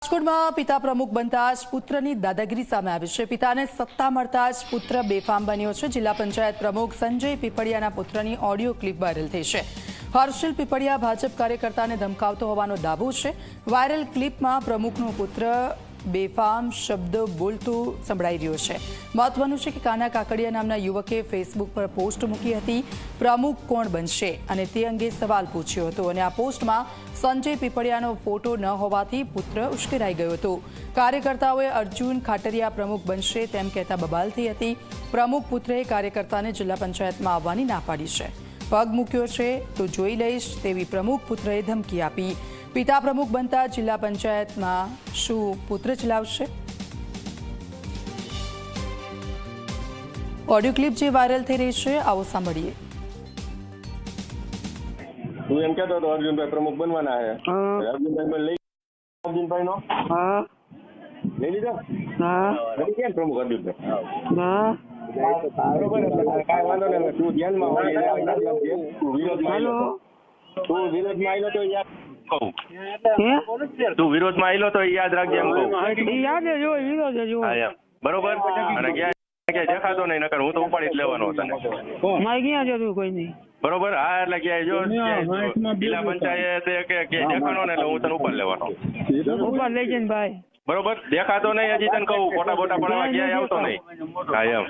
રાજકોટમાં પિતા પ્રમુખ બનતા જ પુત્રની દાદાગીરી સામે આવી છે। પિતાને સત્તા મળતા જ પુત્ર બેફામ બન્યો છે। જિલ્લા પંચાયત પ્રમુખ સંજય પીપળિયાના પુત્રની ઓડિયો ક્લિપ વાયરલ થઈ છે। હર્ષિલ પીપળિયા ભાજપ કાર્યકર્તાને ધમકાવતો હોવાનો દાવો છે। વાયરલ ક્લિપમાં પ્રમુખનો પુત્ર બેફામ શબ્દ બોલતું સંભળાઈ રહ્યો છે। મહત્વનું છે કે કાના કાકડિયા નામના યુવકે ફેસબુક પર પોસ્ટ મૂકી હતી। પ્રમુખ કોણ બનશે અને તે અંગે સવાલ પૂછ્યો હતો અને આ પોસ્ટમાં સંજય પીપળિયાનો ફોટો ન હોવાથી પુત્ર ઉશ્કેરાઈ ગયો હતો। કાર્યકર્તાઓએ અર્જુન ખાટરિયા પ્રમુખ બનશે તેમ કહેતા બબાલ થઈ હતી। પ્રમુખ પુત્રએ કાર્યકર્તાને જિલ્લા પંચાયતમાં આવવાની ના પાડી છે। પગ મૂક્યો છે તો જોઈ લઈશ તેવી પ્રમુખ પુત્રએ ધમકી આપી। પિતા પ્રમુખ બનતા જિલ્લા પંચાયતમાં શું પુત્ર ચલાવશે? ઓડિયો ક્લિપ જે વાયરલ થઈ રહી છે, આવો સાંભળીએ। તું એમ કહેતો હતો અર્જુનભાઈ પ્રમુખ બનવાના છે। અર્જુનભાઈ લઈ અર્જુનભાઈ નો લઈ લીધો। કેમ પ્રમુખ અર્જુનભાઈ? બરોબર, કાંઈ વાંધો નહીં। તું ધ્યાનમાં હોય, તું વિરોધમાં આવેલો તો યાદ કહું, તું વિરોધમાં આવેલો તો યાદ રાખજે એમ કહું। યાદ જ હોય, બરોબર। અને ક્યાંય દેખાતો નહીં, નકર હું તો ઉપાડી જ લેવાનો તને। મારે ક્યાં જતું કોઈ નહીં, બરોબર। હા, એટલે ક્યાંય જો જિલ્લા પંચાયત કે દેખાણો ને એટલે હું તને ઉપર લેવાનો, ઉપર લઈ જઈને ભાઈ, બરોબર। દેખાતો નહીં હજી તને કહું, ફોટા બોટા પડવા ક્યાંય આવતો નહીં। હા, એમ।